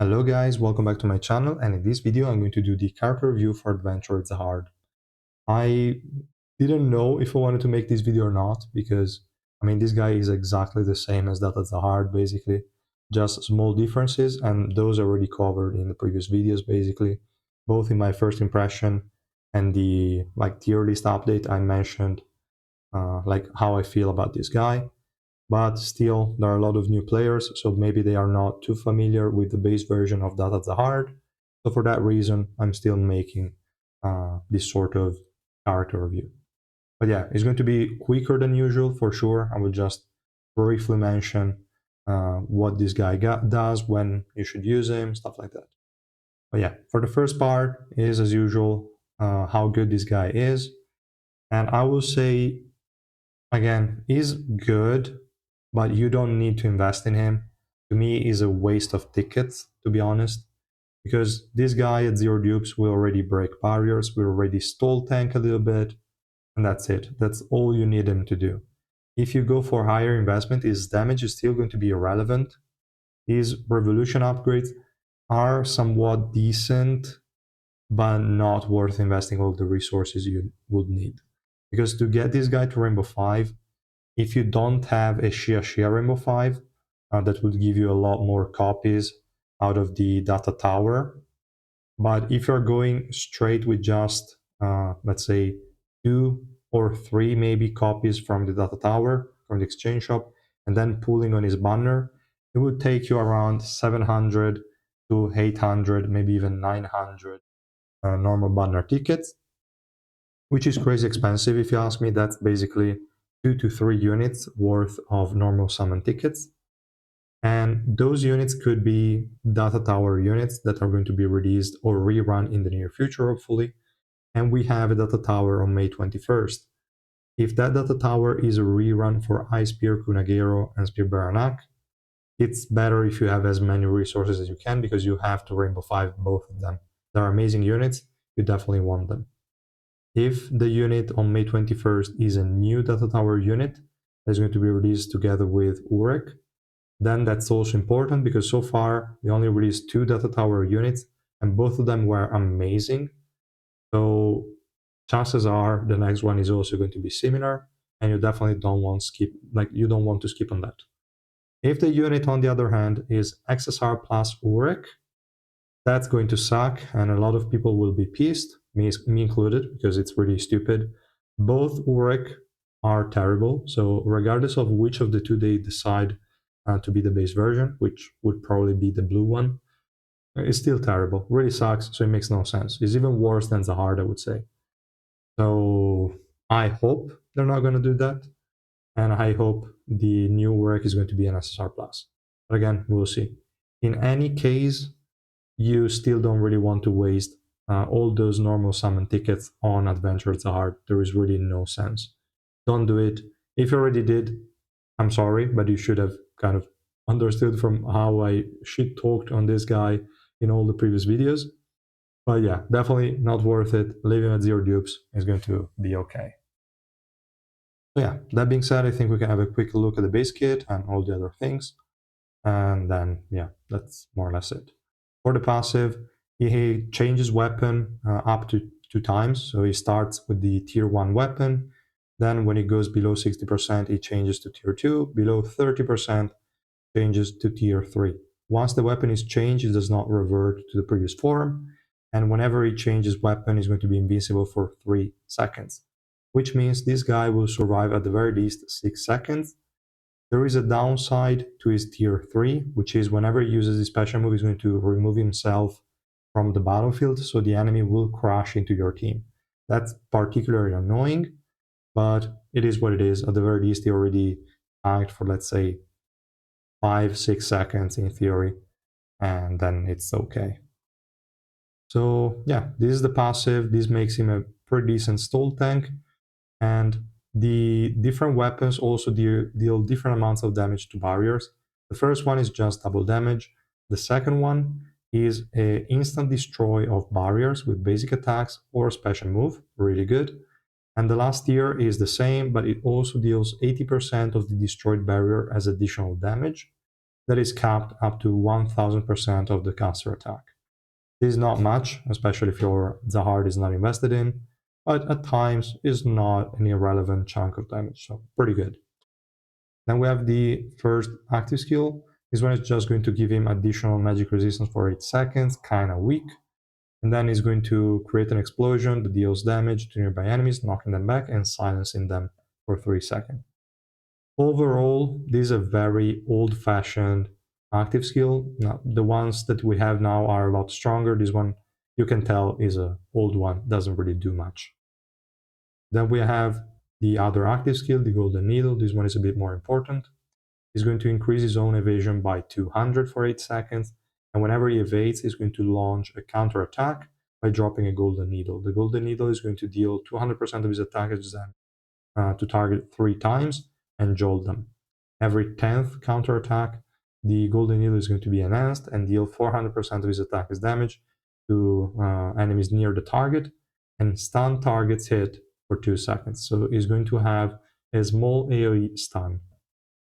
Hello guys, welcome back to my channel, and in this video I'm going to do the character review for Adventure Zahard. I didn't know if I wanted to make this video or not because, this guy is exactly the same as that at Zahard basically, just small differences, and those are already covered in the previous videos basically, both in my first impression and the tier list update I mentioned, how I feel about this guy. But still, there are a lot of new players, so maybe they are not too familiar with the base version of Data Zahard. So for that reason, I'm still making this sort of character review. But yeah, it's going to be quicker than usual for sure. I will just briefly mention what this guy does, when you should use him, stuff like that. But yeah, for the first part is as usual how good this guy is, and I will say again, he's good, but you don't need to invest in him. To me, is a waste of tickets, to be honest, because this guy at zero dupes will already break barriers, will already stall tank a little bit, and that's it. That's all you need him to do. If you go for higher investment, his damage is still going to be irrelevant. His revolution upgrades are somewhat decent, but not worth investing all the resources you would need. Because to get this guy to Rainbow 5, if you don't have a Shia Rainbow 5, that would give you a lot more copies out of the data tower. But if you're going straight with just, let's say, 2 or 3 maybe copies from the data tower, from the exchange shop, and then pulling on his banner, it would take you around 700 to 800, maybe even 900 normal banner tickets, which is crazy expensive if you ask me. That's basically 2 to 3 units worth of normal summon tickets. And those units could be data tower units that are going to be released or rerun in the near future, hopefully. And we have a data tower on May 21st. If that data tower is a rerun for Ice Spear, Kunagero, and Spear Baranak, it's better if you have as many resources as you can, because you have to Rainbow 5 both of them. They're amazing units, you definitely want them. If the unit on May 21st is a new data tower unit that's going to be released together with Urek, then that's also important, because so far we only released 2 data tower units and both of them were amazing. So chances are the next one is also going to be similar, and you definitely don't want to skip on that. If the unit, on the other hand, is XSR plus Urek, that's going to suck, and a lot of people will be pissed, me included, because it's really stupid. Both Urek are terrible, so regardless of which of the two they decide to be the base version, which would probably be the blue one, it's still terrible. Really sucks, so it makes no sense. It's even worse than Zahard, I would say. So I hope they're not going to do that, and I hope the new work is going to be an SSR plus. But again, we'll see. In any case, you still don't really want to waste all those normal summon tickets on Adventure Zahard. There is really no sense. Don't do it. If you already did, I'm sorry, but you should have kind of understood from how I shit talked on this guy in all the previous videos. But yeah, definitely not worth it. Leaving at zero dupes is going to be okay. So yeah, that being said, I think we can have a quick look at the base kit and all the other things. And then, yeah, that's more or less it. For the passive, he changes weapon up to 2 times. So he starts with the tier 1 weapon. Then when it goes below 60%, he changes to tier 2. Below 30%, changes to tier 3. Once the weapon is changed, it does not revert to the previous form. And whenever he changes weapon, he's going to be invincible for 3 seconds. Which means this guy will survive at the very least 6 seconds. There is a downside to his tier 3, which is whenever he uses his special move, he's going to remove himself from the battlefield, so the enemy will crash into your team. That's particularly annoying, but it is what it is. At the very least, he already tanked for, let's say, 5-6 seconds in theory, and then it's okay. So yeah, this is the passive. This makes him a pretty decent stall tank, and the different weapons also deal different amounts of damage to barriers. The first one is just double damage. The second one is an instant destroy of barriers with basic attacks or special move, really good. And the last tier is the same, but it also deals 80% of the destroyed barrier as additional damage. that is capped up to 1000% of the caster attack. This is not much, especially if your Zahard is not invested in, but at times is not an irrelevant chunk of damage, so pretty good. Then we have the first active skill. This one is just going to give him additional magic resistance for 8 seconds, kinda weak. And then he's going to create an explosion that deals damage to nearby enemies, knocking them back and silencing them for 3 seconds. Overall, this is a very old-fashioned active skill. Now, the ones that we have now are a lot stronger. This one, you can tell, is an old one, doesn't really do much. Then we have the other active skill, the Golden Needle. This one is a bit more important. He's going to increase his own evasion by 200 for 8 seconds, and whenever he evades, he's going to launch a counter attack by dropping a Golden Needle. The Golden Needle is going to deal 200% of his attackers to target 3 times and jolt them. Every 10th counter attack, the Golden Needle is going to be enhanced and deal 400% of his attackers damage to enemies near the target, and stun targets hit for 2 seconds. So he's going to have a small AoE stun.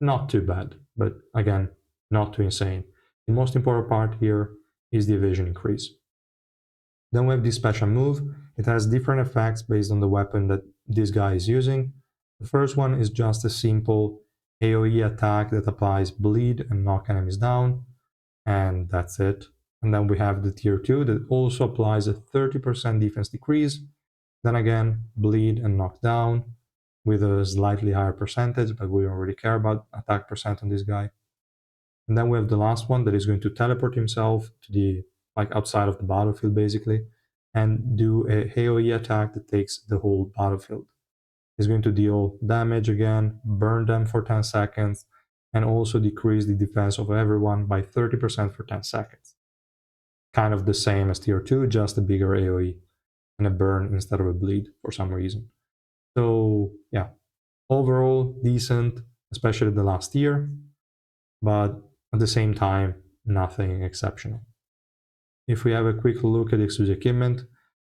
Not too bad, but again, not too insane. The most important part here is the evasion increase. Then we have this special move. It has different effects based on the weapon that this guy is using. The first one is just a simple AoE attack that applies bleed and knock enemies down, and that's it. And then we have the tier 2 that also applies a 30% defense decrease. Then again, bleed and knock down with a slightly higher percentage, but we don't really care about attack percent on this guy. And then we have the last one that is going to teleport himself to the outside of the battlefield basically, and do a AoE attack that takes the whole battlefield. He's going to deal damage again, burn them for 10 seconds, and also decrease the defense of everyone by 30% for 10 seconds. Kind of the same as tier 2, just a bigger AoE and a burn instead of a bleed for some reason. So yeah, overall decent, especially the last tier, but at the same time, nothing exceptional. If we have a quick look at the exclusive equipment,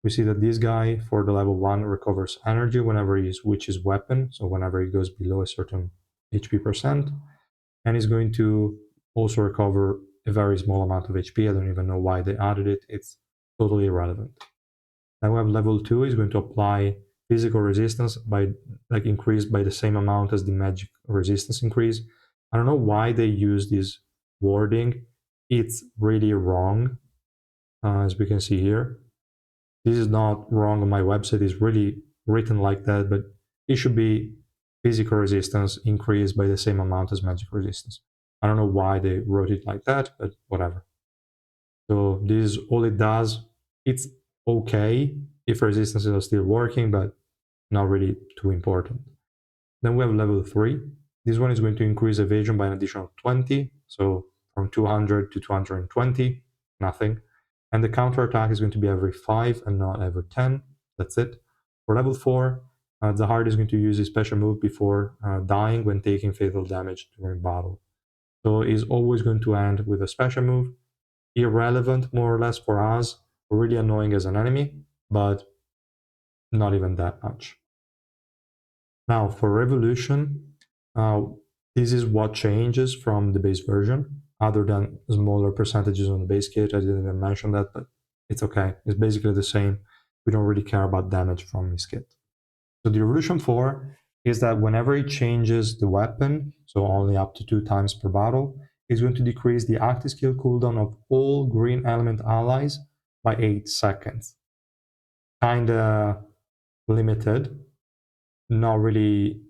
we see that this guy for the level 1 recovers energy whenever he switches weapon, so whenever he goes below a certain HP percent, and he's going to also recover a very small amount of HP. I don't even know why they added it, it's totally irrelevant. Then we have level 2 is going to apply physical resistance by increased by the same amount as the magic resistance increase. I don't know why they use this wording. It's really wrong, as we can see here. This is not wrong on my website. It's really written like that, but it should be physical resistance increased by the same amount as magic resistance. I don't know why they wrote it like that, but whatever. So this is all it does. It's okay if resistances are still working, but not really too important. Then we have level 3. This one is going to increase evasion by an additional 20, so from 200 to 220, nothing. And the counter attack is going to be every 5 and not every 10. That's it. For level 4, Zahard is going to use his special move before dying when taking fatal damage during battle. So he's always going to end with a special move. Irrelevant, more or less, for us. Really annoying as an enemy, but not even that much. Now, for Revolution, this is what changes from the base version, other than smaller percentages on the base kit. I didn't even mention that, but it's okay. It's basically the same. We don't really care about damage from his kit. So the Revolution 4 is that whenever he changes the weapon, so only up to 2 times per battle, he's going to decrease the active skill cooldown of all green element allies by 8 seconds. Kinda limited, not really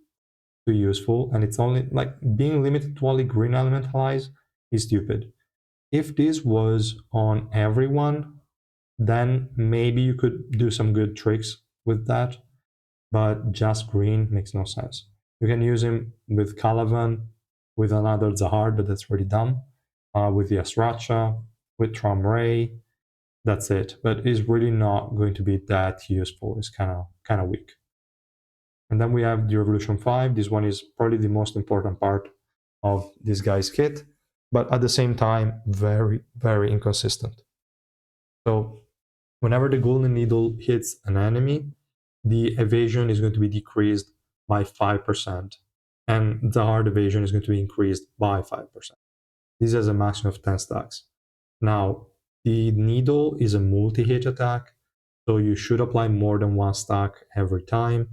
too useful, and it's only being limited to only green element allies is stupid. If this was on everyone, then maybe you could do some good tricks with that, but just green makes no sense. You can use him with Calavan, with another Zahard, but that's really dumb, with the Asracha, with Tramray, that's it. But it's really not going to be that useful. It's kind of weak. And then we have the Revolution 5. This one is probably the most important part of this guy's kit, but at the same time, very, very inconsistent. So whenever the Golden Needle hits an enemy, the evasion is going to be decreased by 5%, and the hard evasion is going to be increased by 5%. This has a maximum of 10 stacks. Now, the needle is a multi-hit attack, so you should apply more than one stack every time.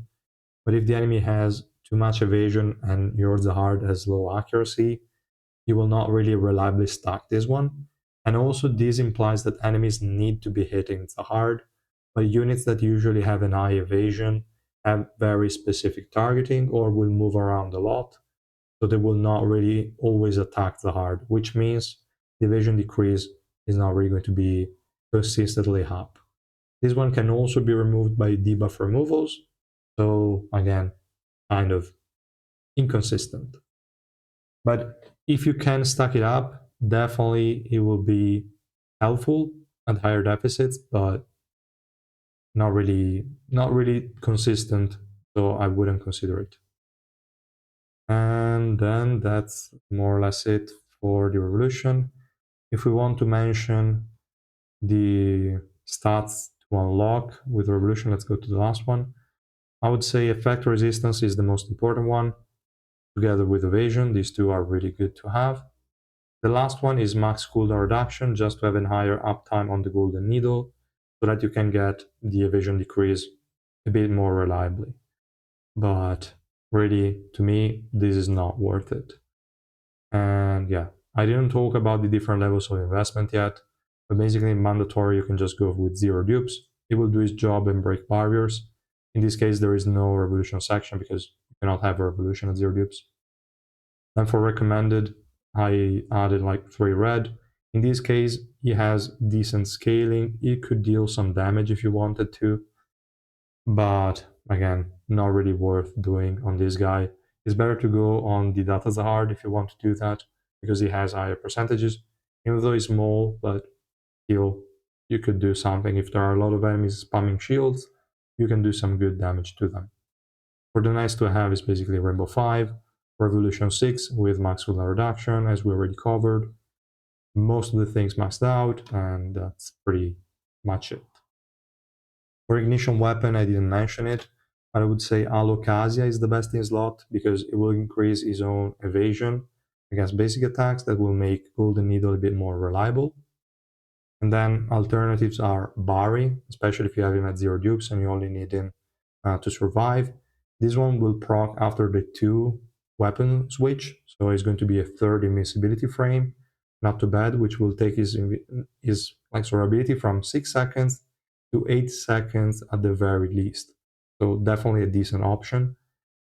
But if the enemy has too much evasion and your Zahard has low accuracy, you will not really reliably stack this one. And also, this implies that enemies need to be hitting Zahard, but units that usually have an high evasion have very specific targeting or will move around a lot, so they will not really always attack Zahard, which means the evasion decrease is not really going to be consistently up. This one can also be removed by debuff removals, so again, kind of inconsistent. But if you can stack it up, definitely it will be helpful at higher deficits, but not really consistent, so I wouldn't consider it. And then that's more or less it for the revolution. If we want to mention the stats to unlock with revolution, let's go to the last one. I would say effect resistance is the most important one, together with evasion. These two are really good to have. The last one is max cooldown reduction, just to have a higher uptime on the golden needle, so that you can get the evasion decrease a bit more reliably. But really, to me, this is not worth it. And yeah, I didn't talk about the different levels of investment yet, but basically mandatory, you can just go with 0 dupes. It will do its job and break barriers. In this case, there is no revolution section because you cannot have a revolution at 0 dupes. Then for recommended, I added like 3 red. In this case, he has decent scaling. It could deal some damage if you wanted to, but again, not really worth doing on this guy. It's better to go on the Data Zahard if you want to do that, because he has higher percentages. Even though he's small, but still, you could do something. If there are a lot of enemies spamming shields, you can do some good damage to them. For the nice to have is basically Rainbow 5, Revolution 6 with max cooldown reduction, as we already covered. Most of the things maxed out, and that's pretty much it. For ignition weapon, I didn't mention it, but I would say Alocasia is the best in slot because it will increase his own evasion against basic attacks that will make Golden Needle a bit more reliable. And then alternatives are Bari, especially if you have him at 0 dupes and you only need him to survive. This one will proc after the 2 weapon switch, so it's going to be a third invincibility frame, not too bad, which will take his like survivability from 6 seconds to 8 seconds at the very least. So definitely a decent option.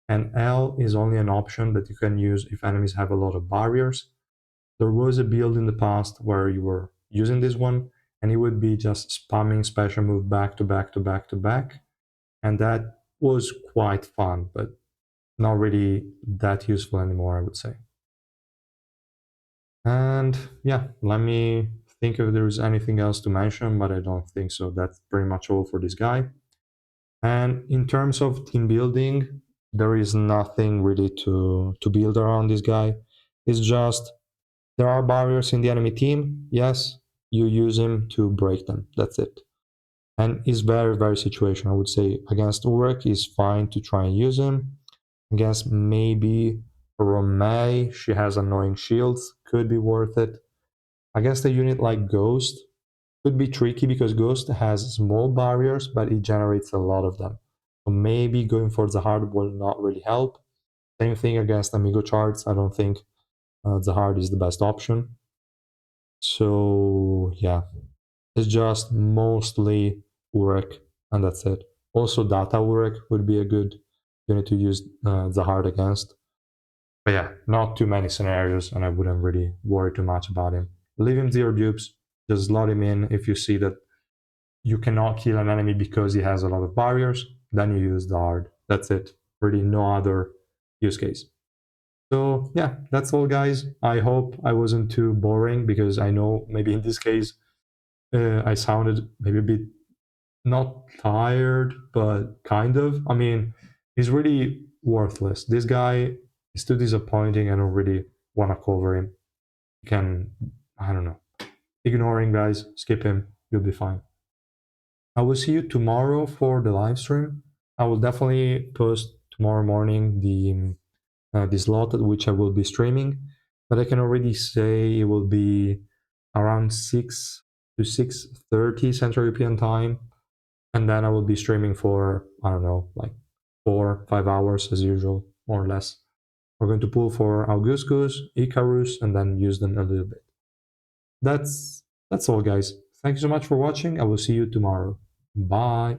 And L is only an option that you can use if enemies have a lot of barriers. There was a build in the past where you were using this one and it would be just spamming special move back to back to back to back. And that was quite fun, but not really that useful anymore, I would say. And yeah, let me think if there's anything else to mention, but I don't think so. That's pretty much all for this guy. And in terms of team building, there is nothing really to build around this guy. It's just there are barriers in the enemy team. Yes, you use him to break them. That's it. And he's very, very situational. I would say against Urek, is fine to try and use him. Against maybe Romay, she has annoying shields, could be worth it. Against a unit like Ghost, could be tricky because Ghost has small barriers, but it generates a lot of them. So maybe going for Zahard will not really help. Same thing against Amigo charts. I don't think Zahard is the best option. So yeah, it's just mostly Urek, and that's it. Also, Data Urek would be a good unit to use Zahard against. But yeah, not too many scenarios, and I wouldn't really worry too much about him. Leave him 0 dupes, just slot him in if you see that you cannot kill an enemy because he has a lot of barriers, then you use Zahard. That's it. Really no other use case. So yeah, that's all guys. I hope I wasn't too boring because I know maybe in this case I sounded maybe a bit not tired, but kind of. I mean, he's really worthless. This guy is too disappointing. I don't really want to cover him. You can, I don't know, ignore him, guys. Skip him. You'll be fine. I will see you tomorrow for the live stream. I will definitely post tomorrow morning the slot at which I will be streaming. but I can already say it will be around 6 to 6:30 Central European time, and then I will be streaming for, I don't know, like 4 5 hours as usual, more or less. We're going to pull for Augustus, Icarus, and then use them a little bit. That's all, guys. Thank you so much for watching. I will see you tomorrow. Bye.